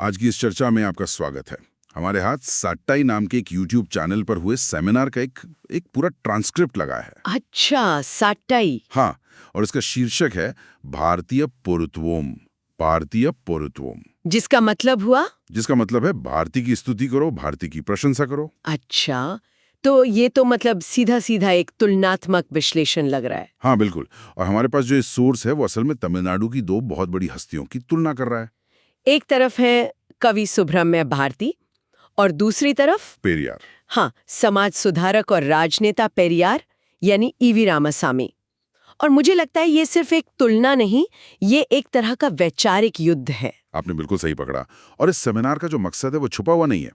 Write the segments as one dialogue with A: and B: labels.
A: आज की इस चर्चा में आपका स्वागत है। हमारे हाथ साट्टाई नाम के एक यूट्यूब चैनल पर हुए सेमिनार का एक पूरा ट्रांसक्रिप्ट लगा है।
B: अच्छा, साट्टाई।
A: हाँ, और इसका शीर्षक है भारतीय पौरत्वोम। भारतीय पौरत्वोम
B: जिसका मतलब हुआ?
A: जिसका मतलब है भारती की स्तुति करो, भारती की प्रशंसा करो।
B: अच्छा, तो ये तो मतलब सीधा सीधा एक तुलनात्मक विश्लेषण लग रहा है।
A: हाँ बिल्कुल, और हमारे पास जो सोर्स है वो असल में तमिलनाडु की दो बहुत बड़ी हस्तियों की तुलना कर रहा है।
B: एक तरफ है कवि सुब्रह्मण्य भारती और दूसरी तरफ
A: पेरियार।
B: हाँ, समाज सुधारक और राजनेता पेरियार यानी ईवी रामासामी। और मुझे लगता है ये सिर्फ एक तुलना नहीं, ये एक तरह का वैचारिक युद्ध है।
A: आपने बिल्कुल सही पकड़ा। और इस सेमिनार का जो मकसद है वो छुपा हुआ नहीं है।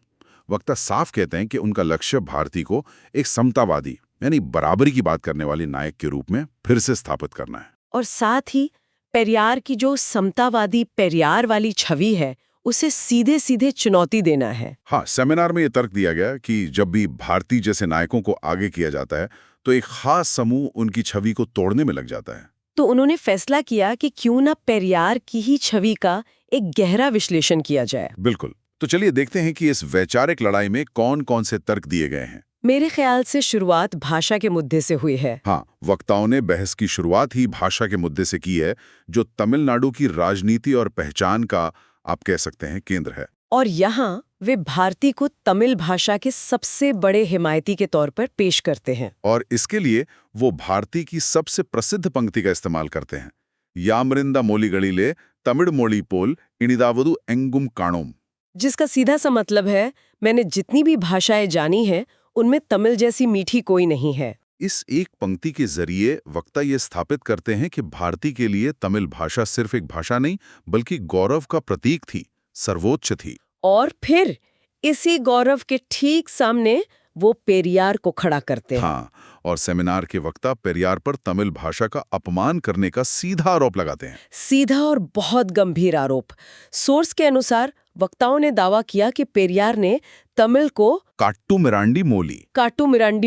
A: वक्ता साफ कहते हैं कि उनका लक्ष्य भारती को एक समतावादी यानी बराबरी की बात करने वाली नायक के रूप में फिर से स्थापित करना है।
B: और साथ ही पेरियार की जो समतावादी पेरियार वाली छवि है उसे सीधे सीधे चुनौती देना है।
A: हाँ, सेमिनार में ये तर्क दिया गया कि जब भी भारती जैसे नायकों को आगे किया जाता है तो एक खास समूह उनकी छवि को तोड़ने में लग जाता है।
B: तो उन्होंने फैसला किया कि क्यों ना पेरियार की ही छवि का एक गहरा विश्लेषण किया जाए।
A: बिल्कुल, तो चलिए देखते हैं कि इस वैचारिक लड़ाई में कौन कौन से तर्क दिए गए हैं।
B: मेरे ख्याल से शुरुआत भाषा के मुद्दे से हुई है।
A: हाँ, वक्ताओं ने बहस की शुरुआत ही भाषा के मुद्दे से की है, जो तमिलनाडु की राजनीति और पहचान का आप कह सकते हैं केंद्र है।
B: और यहाँ वे भारती को तमिल भाषा के सबसे बड़े हिमायती के तौर पर पेश करते हैं।
A: और इसके लिए वो भारती की सबसे प्रसिद्ध पंक्ति का इस्तेमाल करते हैं, यामरिंदा मोलिगड़िले तमिड़ मोली पोल इनिदावदु एंगुम काणोम,
B: जिसका सीधा सा मतलब है, मैंने जितनी भी भाषाएं जानी हैं उनमें तमिल जैसी मीठी कोई नहीं है।
A: इस एक पंक्ति के जरिए वक्ता ये स्थापित करते हैं कि भारती के लिए तमिल भाषा सिर्फ एक भाषा नहीं बल्कि गौरव का प्रतीक थी, सर्वोच्च थी।
B: और फिर इसी गौरव के ठीक सामने वो पेरियार को खड़ा करते हैं।
A: हाँ, और सेमिनार के वक्ता पेरियार पर तमिल भाषा का अपमान करने का सीधा आरोप लगाते हैं।
B: सीधा और बहुत गंभीर आरोप। सोर्स के अनुसार वक्ताओं ने दावा किया कि पेरियार ने तमिल को
A: काट्टू मिरांडी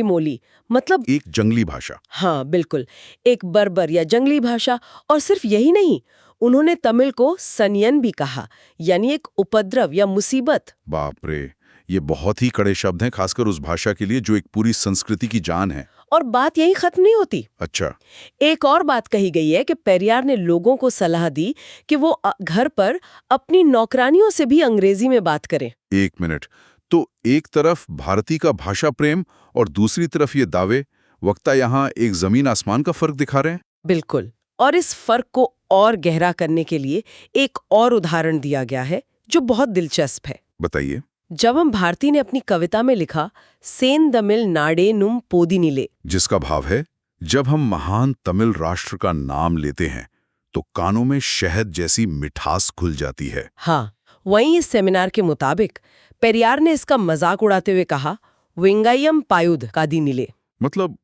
A: मोली
B: मतलब
A: एक जंगली भाषा।
B: हाँ बिल्कुल, एक बर्बर या जंगली भाषा। और सिर्फ यही नहीं, उन्होंने तमिल को सनियन भी कहा, यानी एक उपद्रव या मुसीबत।
A: बाप रे, ये बहुत ही कड़े शब्द हैं, खासकर उस भाषा के लिए जो एक पूरी संस्कृति की जान है।
B: और बात यही खत्म नहीं होती।
A: अच्छा,
B: एक और बात कही गई है कि पेरियार ने लोगों को सलाह दी कि वो घर पर अपनी नौकरानियों से भी अंग्रेजी में बात करें।
A: एक मिनट, तो एक तरफ भारती का भाषा प्रेम और दूसरी तरफ ये दावे, वक्ता यहाँ एक जमीन आसमान का फर्क दिखा रहे हैं।
B: बिल्कुल, और इस फर्क को और गहरा करने के लिए एक और उदाहरण दिया गया है जो बहुत दिलचस्प है।
A: बताइए।
B: जब हम भारती ने अपनी कविता में लिखा सेन तमिल नाडे नुम पोदिनिले,
A: जिसका भाव है जब हम महान तमिल राष्ट्र का नाम लेते हैं तो कानों में शहद जैसी मिठास खुल जाती है।
B: हाँ, वहीं इस सेमिनार के मुताबिक पेरियार ने इसका मजाक उड़ाते हुए कहा वेंगायम पायुद कादिनिले,
A: मतलब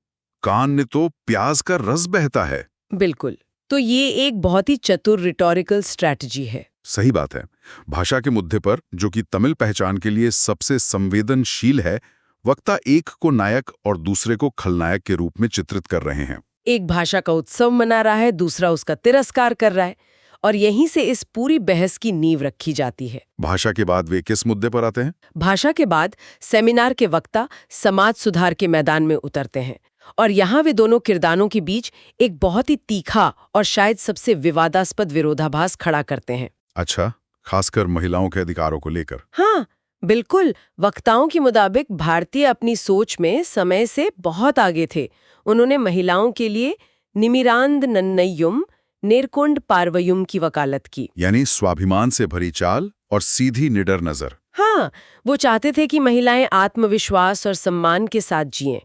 A: कान ने तो प्याज का रस बहता है।
B: बिल्कुल, तो ये एक बहुत ही चतुर रिटोरिकल स्ट्रैटेजी है।
A: सही बात है। भाषा के मुद्दे पर, जो कि तमिल पहचान के लिए सबसे संवेदनशील है, वक्ता एक को नायक और दूसरे को खलनायक के रूप में चित्रित कर रहे हैं।
B: एक भाषा का उत्सव मना रहा है, दूसरा उसका तिरस्कार कर रहा है, और यहीं से इस पूरी बहस की नींव रखी जाती है।
A: भाषा के बाद वे किस मुद्दे पर आते हैं?
B: भाषा के बाद सेमिनार के वक्ता समाज सुधार के मैदान में उतरते हैं, और यहाँ वे दोनों किरदारों के बीच एक बहुत ही तीखा और शायद सबसे विवादास्पद विरोधाभास खड़ा करते हैं।
A: अच्छा, खासकर महिलाओं के अधिकारों को लेकर।
B: हाँ बिल्कुल, वक्ताओं के मुताबिक भारतीय अपनी सोच में समय से बहुत आगे थे। उन्होंने महिलाओं के लिए निमिरांद नन्नय्युम नेरकोंड पार्वयुम की वकालत की,
A: यानी स्वाभिमान से भरी चाल और सीधी निडर नजर।
B: हाँ, वो चाहते थे कि महिलाएं आत्मविश्वास और सम्मान के साथ जिएं।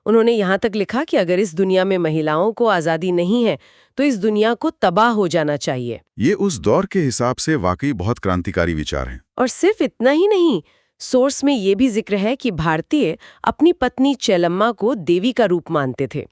B: उन्होंने यहाँ तक लिखा कि अगर इस दुनिया में महिलाओं को आज़ादी नहीं है तो इस दुनिया को तबाह हो जाना चाहिए।
A: ये उस दौर के हिसाब से वाकई बहुत क्रांतिकारी विचार हैं।
B: और सिर्फ इतना ही नहीं, सोर्स में ये भी जिक्र है कि भारतीय अपनी पत्नी चेलम्मा को देवी का रूप मानते थे,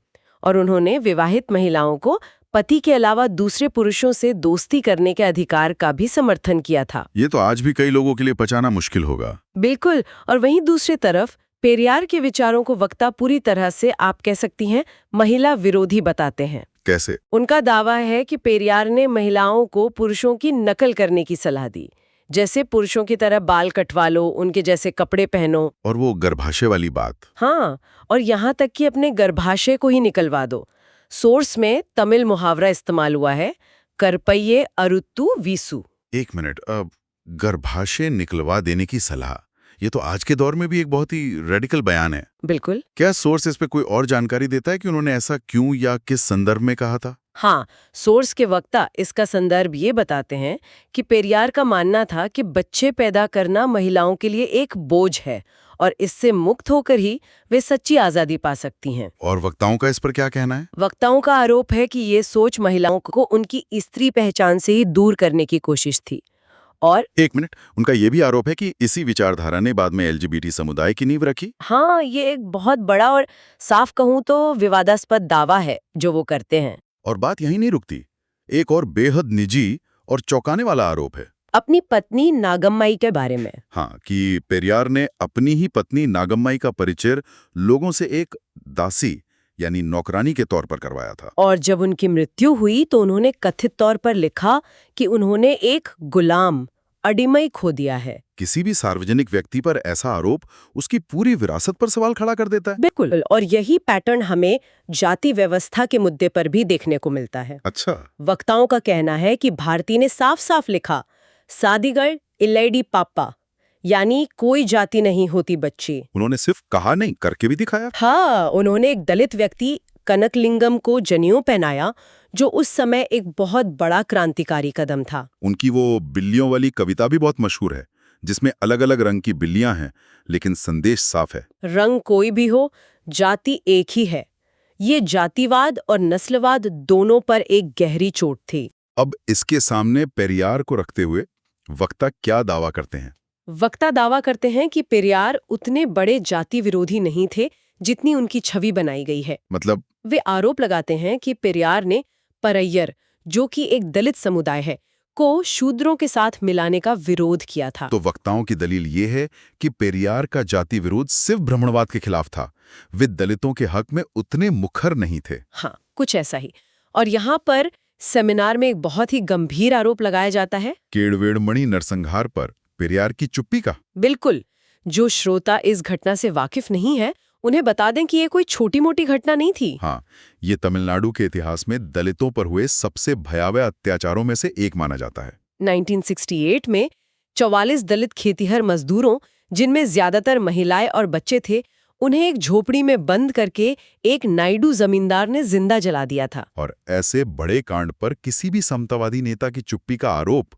B: और उन्होंने विवाहित महिलाओं को पति के अलावा दूसरे पुरुषों से दोस्ती करने के अधिकार का भी समर्थन किया था।
A: ये तो आज भी कई लोगों के लिए पचाना मुश्किल होगा।
B: बिल्कुल, और वहीं दूसरी तरफ पेरियार के विचारों को वक्ता पूरी तरह से, आप कह सकती हैं, महिला विरोधी बताते हैं।
A: कैसे?
B: उनका दावा है कि पेरियार ने महिलाओं को पुरुषों की नकल करने की सलाह दी, जैसे पुरुषों की तरह बाल कटवा लो, उनके जैसे कपड़े पहनो।
A: और वो गर्भाशय वाली बात।
B: हाँ, और यहाँ तक कि अपने गर्भाशय को ही निकलवा दो। सोर्स में तमिल मुहावरा इस्तेमाल हुआ है, करपैये अरुत्तु वीसु।
A: एक मिनट, अब गर्भाशय निकलवा देने की सलाह, ये तो आज के दौर में भी एक बहुत ही रेडिकल बयान है।
B: बिल्कुल।
A: क्या सोर्स इस पे कोई और जानकारी देता है कि उन्होंने ऐसा क्यों या किस संदर्भ में कहा था?
B: हाँ, सोर्स के वक्ता इसका संदर्भ ये बताते हैं कि पेरियार का मानना था कि बच्चे पैदा करना महिलाओं के लिए एक बोझ है और इससे मुक्त होकर ही वे सच्ची आजादी पा सकती हैं।
A: और वक्ताओं का इस पर क्या कहना है?
B: वक्ताओं का आरोप है कि ये सोच महिलाओं को उनकी स्त्री पहचान से ही दूर करने की कोशिश थी। और
A: एक मिनट, उनका ये भी आरोप है कि इसी विचारधारा ने बाद में एलजीबीटी समुदाय की नींव रखी।
B: हाँ, ये एक बहुत बड़ा और साफ कहूं तो विवादास्पद दावा है जो वो करते हैं।
A: और बात यहीं नहीं रुकती, एक और बेहद निजी और चौंकाने वाला आरोप है।
B: अपनी पत्नी नागम्माई के बारे में।
A: हाँ, कि पेरियार ने अपनी ही पत्नी नागम्माई का परिचय लोगों से एक दासी यानी नौकरानी के तौर पर करवाया था।
B: और जब उनकी मृत्यु हुई तो उन्होंने कथित तौर पर लिखा कि उन्होंने एक गुलाम अडिमई खो दिया है।
A: किसी भी सार्वजनिक व्यक्ति पर ऐसा आरोप उसकी पूरी विरासत पर सवाल खड़ा कर देता है।
B: बिल्कुल, और यही पैटर्न हमें जाति व्यवस्था के मुद्दे पर भी देखने को मिलता है।
A: अच्छा।
B: वक्ताओं का कहना है कि भारती ने साफ साफ लिखा, सादिगढ़ इल्लैडी पापा, यानी कोई जाति नहीं होती बच्ची।
A: उन्होंने सिर्फ कहा नहीं, करके भी दिखाया।
B: हाँ, उन्होंने एक दलित व्यक्ति कनकलिंगम को जनेऊ पहनाया, जो उस समय एक बहुत बड़ा क्रांतिकारी कदम था।
A: उनकी वो बिल्लियों वाली कविता भी बहुत मशहूर है, जिसमें अलग अलग रंग की बिल्लियां हैं, लेकिन संदेश साफ है।
B: रंग कोई भी हो, जाति एक ही है। ये जातिवाद और नस्लवाद दोनों पर एक गहरी चोट थी।
A: अब इसके सामने पेरियार को रखते हुए वक्ता क्या दावा करते हैं?
B: वक्ता दावा करते हैं कि पेरियार उतने बड़े जाति विरोधी नहीं थे जितनी उनकी छवि बनाई गई है।
A: मतलब?
B: वे आरोप लगाते हैं कि पेरियार ने परैयर, जो कि एक दलित समुदाय है, को शूद्रों के साथ मिलाने का विरोध किया था।
A: तो वक्ताओं की दलील ये है कि पेरियार का जाति विरोध सिर्फ ब्राह्मणवाद के खिलाफ था, वे दलितों के हक में उतने मुखर नहीं थे।
B: हाँ, कुछ ऐसा ही। और यहाँ पर सेमिनार में एक बहुत ही गंभीर आरोप लगाया जाता है,
A: केड़वेड़मणि नरसंहार पर पेरियार की चुप्पी का।
B: बिल्कुल। जो श्रोता इस घटना से वाकिफ नहीं है, उन्हें बता दें कि ये कोई छोटी मोटी घटना नहीं थी।
A: हाँ, ये तमिलनाडु के इतिहास में दलितों पर हुए सबसे भयावह अत्याचारों में से एक माना जाता है।
B: 1968 में 44 दलित खेतीहर मजदूरों, जिनमें ज्यादातर महिलाएं और बच्चे थे, उन्हें एक झोपड़ी में बंद करके एक नायडू जमींदार ने जिंदा जला दिया था।
A: और ऐसे बड़े कांड पर किसी भी समतावादी नेता की चुप्पी का आरोप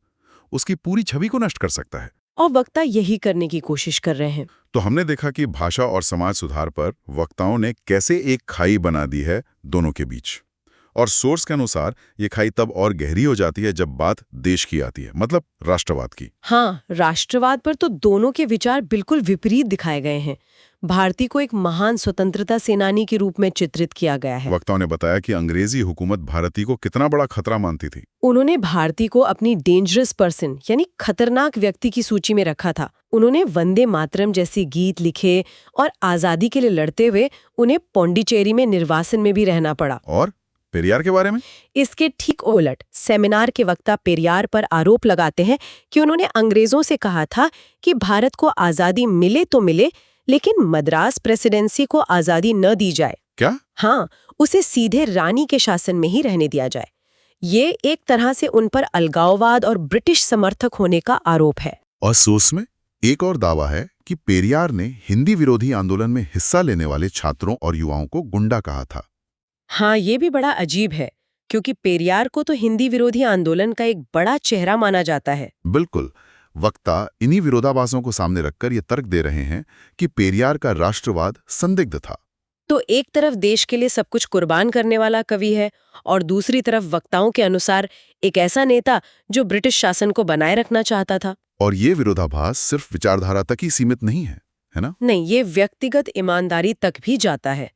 A: उसकी पूरी छवि को नष्ट कर सकता है।
B: और वक्ता यही करने की कोशिश कर रहे हैं।
A: तो हमने देखा कि भाषा और समाज सुधार पर वक्ताओं ने कैसे एक खाई बना दी है दोनों के बीच। और सोर्स के अनुसार ये खाई तब और गहरी हो जाती है जब बात देश की आती है, मतलब राष्ट्रवाद की।
B: हाँ, राष्ट्रवाद पर तो दोनों के विचार बिल्कुल विपरीत दिखाए गए हैं। भारती को एक महान स्वतंत्रता सेनानी के रूप में चित्रित किया गया है।
A: वक्ताओं ने बताया कि अंग्रेजी हुकूमत भारती को कितना बड़ा खतरा मानती थी।
B: उन्होंने भारती को अपनी डेंजरस पर्सन यानी खतरनाक व्यक्ति की सूची में रखा था। उन्होंने वंदे मातरम जैसी गीत लिखे और आजादी के लिए लड़ते हुए उन्हें पौंडीचेरी में निर्वासन में भी रहना पड़ा।
A: और पेरियार के बारे में?
B: इसके ठीक उलट सेमिनार के वक्ता पेरियार पर आरोप लगाते हैं कि उन्होंने अंग्रेजों से कहा था कि भारत को आजादी मिले तो मिले, लेकिन मद्रास प्रेसिडेंसी को आजादी न दी जाए।
A: क्या?
B: हाँ, उसे सीधे रानी के शासन में ही रहने दिया जाए। ये एक तरह से उन पर अलगाववाद और ब्रिटिश समर्थक होने का आरोप है।
A: और सोर्स में एक और दावा है कि पेरियार ने हिंदी विरोधी आंदोलन में हिस्सा लेने वाले छात्रों और युवाओं को गुंडा कहा था।
B: हाँ, ये भी बड़ा अजीब है, क्योंकि पेरियार को तो हिंदी विरोधी आंदोलन का एक बड़ा चेहरा माना जाता है।
A: बिल्कुल। वक्ता इन्हीं विरोधाभासों को सामने रखकर ये तर्क दे रहे हैं कि पेरियार का राष्ट्रवाद संदिग्ध था।
B: तो एक तरफ देश के लिए सब कुछ कुर्बान करने वाला कवि है, और दूसरी तरफ वक्ताओं के अनुसार एक ऐसा नेता जो ब्रिटिश शासन को बनाए रखना चाहता था।
A: और ये विरोधाभास सिर्फ विचारधारा तक ही सीमित नहीं है ना?
B: नहीं, ये व्यक्तिगत ईमानदारी तक भी जाता है।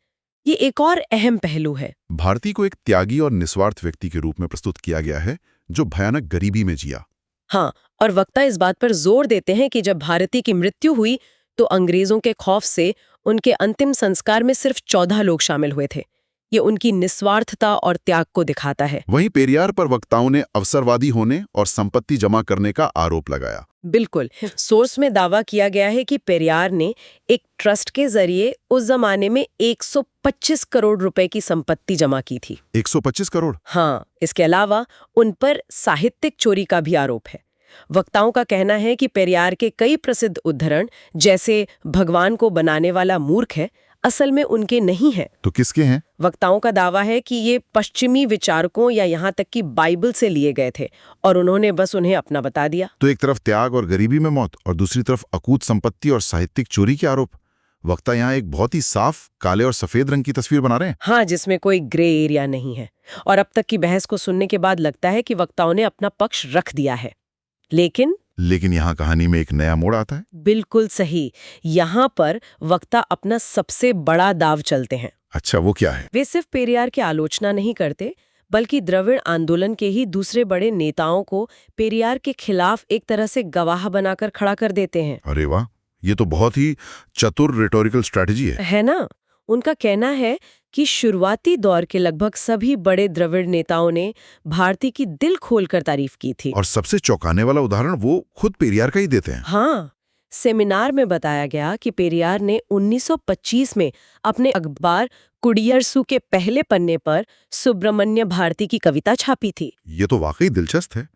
B: ये एक और अहम पहलू है।
A: भारती को एक त्यागी और निस्वार्थ व्यक्ति के रूप में प्रस्तुत किया गया है, जो भयानक गरीबी में जिया।
B: हाँ, और वक्ता इस बात पर जोर देते हैं कि जब भारती की मृत्यु हुई तो अंग्रेजों के खौफ से उनके अंतिम संस्कार में सिर्फ 14 लोग शामिल हुए थे। ये उनकी निस्वार्थता और त्याग को दिखाता है।
A: वहीं पेरियार पर वक्ताओं ने अवसरवादी होने और संपत्ति जमा करने का आरोप लगाया।
B: बिल्कुल। सोर्स में दावा किया गया है कि पेरियार ने एक ट्रस्ट के जरिए उस जमाने में 125 करोड़ रुपए की संपत्ति जमा की थी।
A: 125 करोड़?
B: हाँ, इसके अलावा उन पर साहित्यिक चोरी का भी आरोप है। वक्ताओं का कहना है कि पेरियार के कई प्रसिद्ध उद्धरण, जैसे भगवान को बनाने वाला मूर्ख है, असल में उनके नहीं हैं।
A: तो किसके हैं?
B: वक्ताओं का दावा है कि ये पश्चिमी विचारकों या यहाँ तक कि बाइबल से लिए गए थे और उन्होंने बस उन्हें अपना बता दिया।
A: तो एक तरफ त्याग और गरीबी में मौत और दूसरी तरफ अकूत संपत्ति और साहित्यिक चोरी के आरोप। वक्ता यहाँ एक बहुत ही साफ काले और सफेद रंग की तस्वीर बना रहे हैं।
B: हाँ, जिसमें कोई ग्रे एरिया नहीं है। और अब तक की बहस को सुनने के बाद लगता है कि वक्ताओं ने अपना पक्ष रख दिया है। लेकिन यहाँ कहानी में एक नया मोड़ आता है। बिल्कुल सही। यहाँ पर वक्ता अपना सबसे बड़ा दाव चलते हैं।
A: अच्छा, वो क्या है?
B: वे सिर्फ पेरियार की आलोचना नहीं करते, बल्कि द्रविड़ आंदोलन के ही दूसरे बड़े नेताओं को पेरियार के खिलाफ एक तरह से गवाह बनाकर खड़ा कर देते हैं।
A: अरे वाह, ये तो बहुत ही चतुर रिटोरिकल स्ट्रैटेजी है
B: ना? उनका कहना है कि शुरुआती दौर के लगभग सभी बड़े द्रविड़ नेताओं ने भारती की दिल खोलकर तारीफ की थी।
A: और सबसे चौंकाने वाला उदाहरण वो खुद पेरियार का ही देते हैं।
B: हाँ, सेमिनार में बताया गया कि पेरियार ने 1925 में अपने अखबार कुडियरसु के पहले पन्ने पर सुब्रमण्य भारती की कविता छापी थी।
A: ये तो वाकई दिलचस्प है।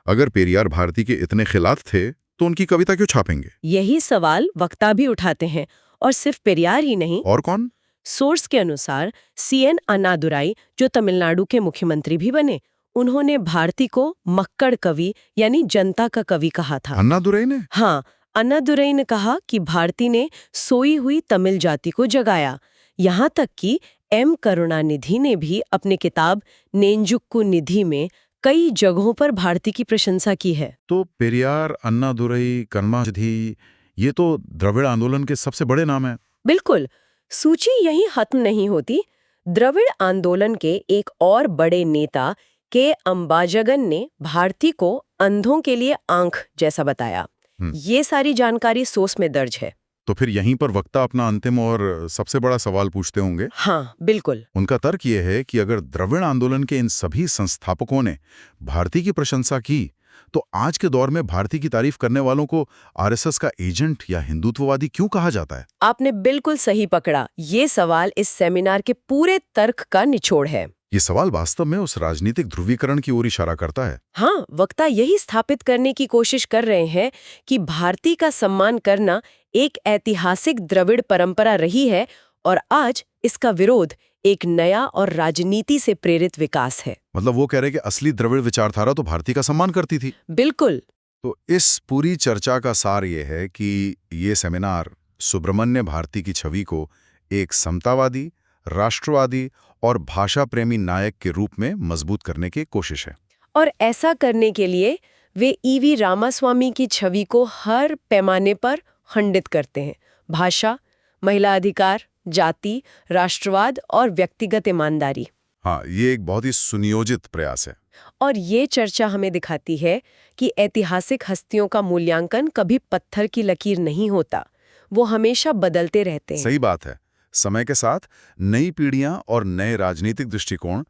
A: अगर पेरियार भारती के इतने खिलाफ थे तो उनकी कविता क्यों छापेंगे?
B: यही सवाल वक्ता भी उठाते हैं, और सिर्फ पेरियार ही नहीं।
A: और कौन?
B: सोर्स के अनुसार CN अन्नादुराई, जो तमिलनाडु के मुख्यमंत्री भी बने, उन्होंने भारती को मक्कड़ कवि यानी जनता का कवि कहा था।
A: अन्नादुराई ने?
B: हाँ, अन्नादुराई ने कहा कि भारती ने सोई हुई तमिल जाति को जगाया। यहाँ तक कि M करुणानिधि ने भी अपनी किताब नेंजुक्कू निधि में कई जगहों पर भारती की प्रशंसा की है।
A: तो पेरियार, अन्नादुराई, करुणानिधि, ये तो द्रविड़ आंदोलन के सबसे बड़े नाम हैं।
B: बिल्कुल। सूची यहीं खत्म नहीं होती। द्रविड़ आंदोलन के एक और बड़े नेता के अंबाजगन ने भारती को अंधों के लिए आंख जैसा बताया। ये सारी जानकारी सोर्स में दर्ज है।
A: तो फिर यहीं पर वक्ता अपना अंतिम और सबसे बड़ा सवाल पूछते होंगे।
B: हाँ, बिल्कुल।
A: उनका तर्क ये है कि अगर द्रविड़ आंदोलन के इन सभी संस्थापकों ने भारती की प्रशंसा की, तो आज के दौर में भारती की तारीफ करने वालों को RSS का एजेंट या हिंदुत्ववादी क्यों कहा जाता है?
B: आपने बिल्कुल सही पकड़ा। ये सवाल इस सेमिनार के पूरे तर्क का निचोड़ है।
A: ये सवाल वास्तव में उस राजनीतिक ध्रुवीकरण की ओर इशारा करता है।
B: हाँ, वक्ता यही स्थापित करने की कोशिश कर रहे हैं कि भारती का सम्मान करना एक ऐतिहासिक द्रविड़ परंपरा रही है और आज इसका विरोध एक नया और राजनीति से प्रेरित विकास है।
A: मतलब वो कह रहे हैं कि असली द्रविड़ विचारधारा तो भारती का सम्मान करती थी।
B: बिल्कुल।
A: तो इस पूरी चर्चा का सार ये है कि ये सेमिनार सुब्रमण्य भारती की छवि को एक समतावादी, राष्ट्रवादी और भाषा प्रेमी नायक के रूप में मजबूत करने की कोशिश है।
B: और ऐसा करने के लिए वे EV रामास्वामी की छवि को हर पैमाने पर खंडित करते हैं। भाषा, महिला अधिकार, जाति, राष्ट्रवाद और व्यक्तिगत ईमानदारी।
A: हाँ, ये एक बहुत ही सुनियोजित प्रयास है।
B: और ये चर्चा हमें दिखाती है कि ऐतिहासिक हस्तियों का मूल्यांकन कभी पत्थर की लकीर नहीं होता, वो हमेशा बदलते रहते हैं।
A: सही बात है। समय के साथ नई पीढ़ियां और नए राजनीतिक दृष्टिकोण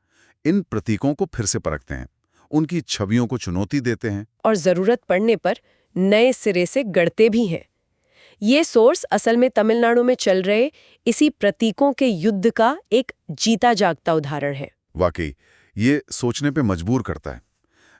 A: इन प्रतीकों को फिर से परखते हैं, उनकी छवियों को चुनौती देते हैं
B: और जरूरत पड़ने पर नए सिरे से गढ़ते भी हैं। ये सोर्स असल में तमिलनाडु में चल रहे इसी प्रतीकों के युद्ध का एक जीता जागता उदाहरण है।
A: वाकई ये सोचने पे मजबूर करता है।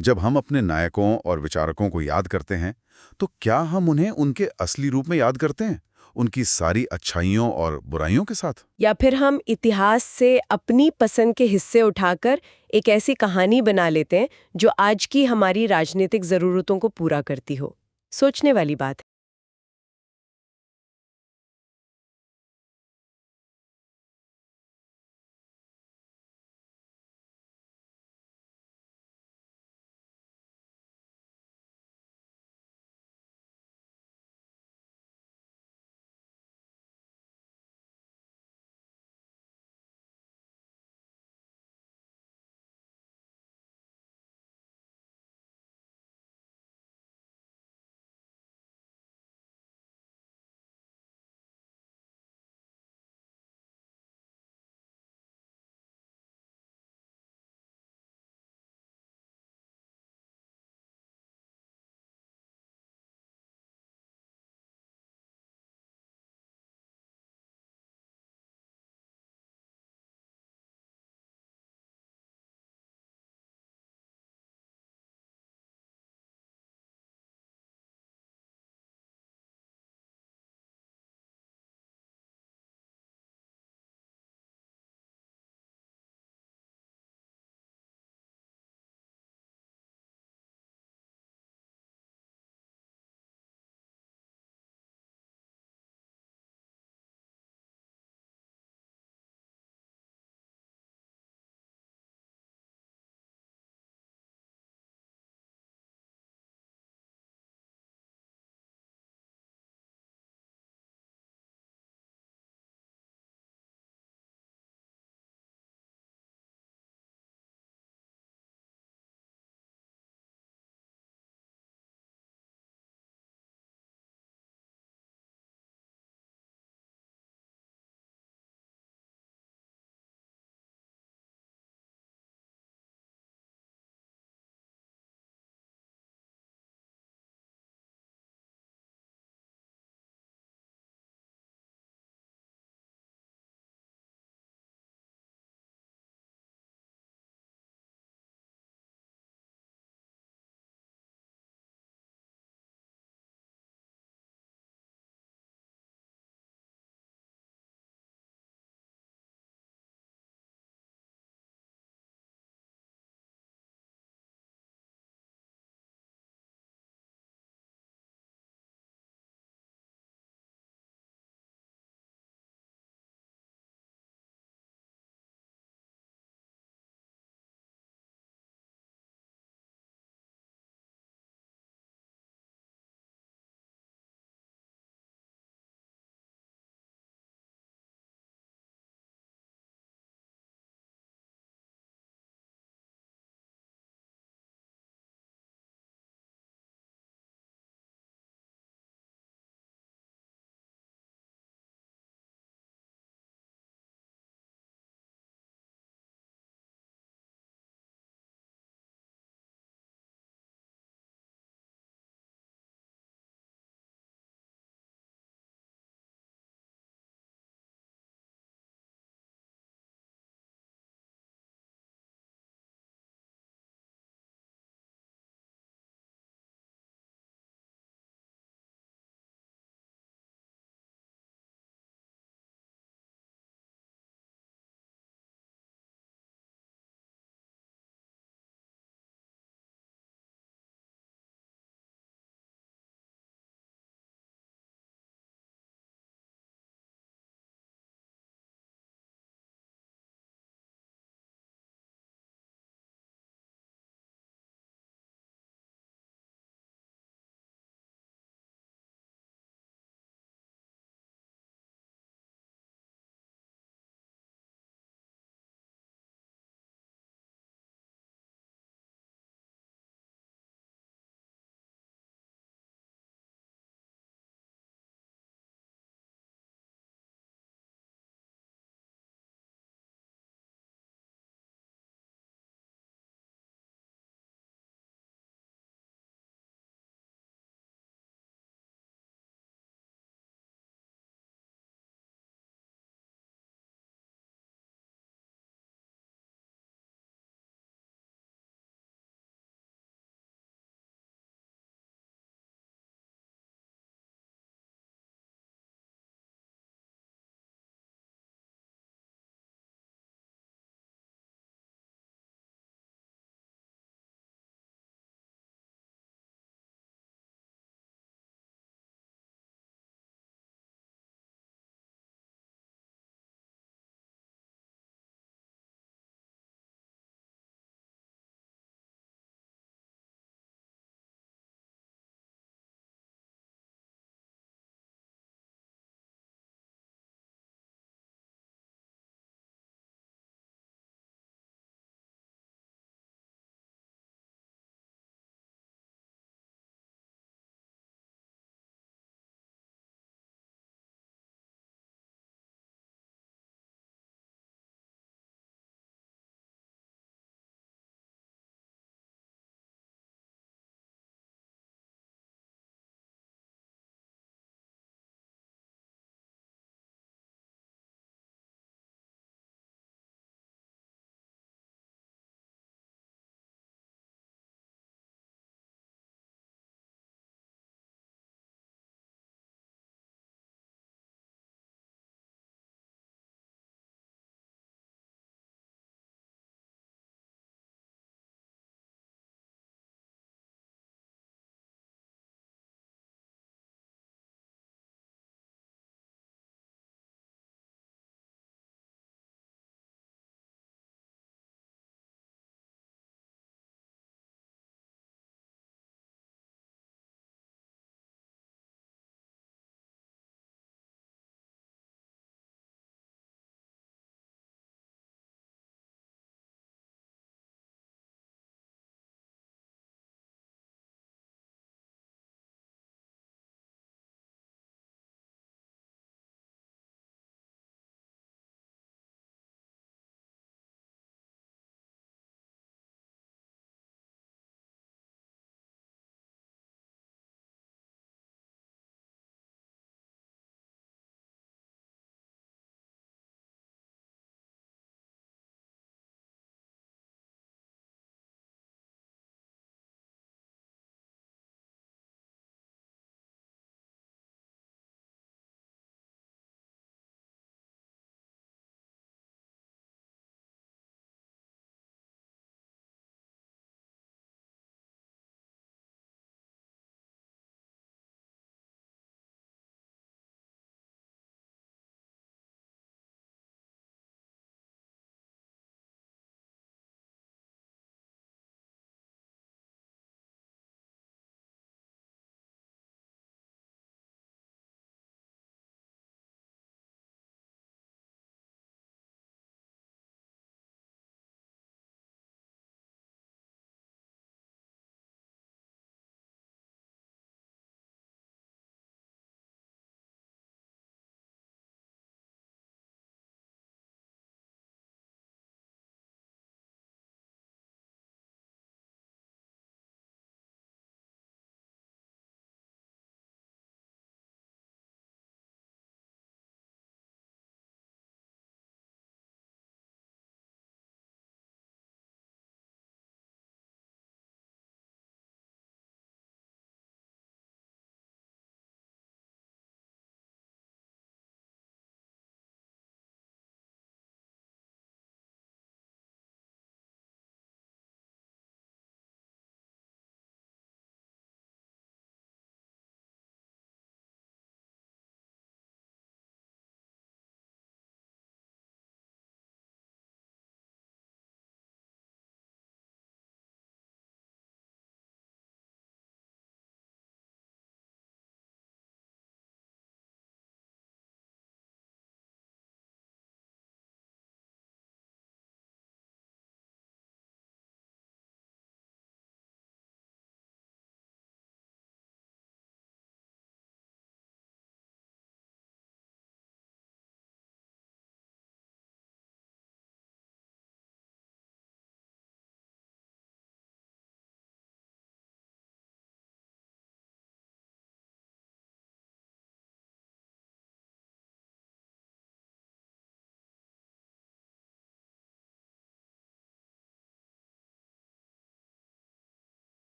A: जब हम अपने नायकों और विचारकों को याद करते हैं, तो क्या हम उन्हें उनके असली रूप में याद करते हैं, उनकी सारी अच्छाइयों और बुराइयों के साथ? या
B: फिर हम इतिहास से अपनी पसंद के हिस्से उठाकर एक ऐसी कहानी बना लेते हैं जो आज की हमारी राजनीतिक जरूरतों को पूरा करती हो? सोचने वाली बात है।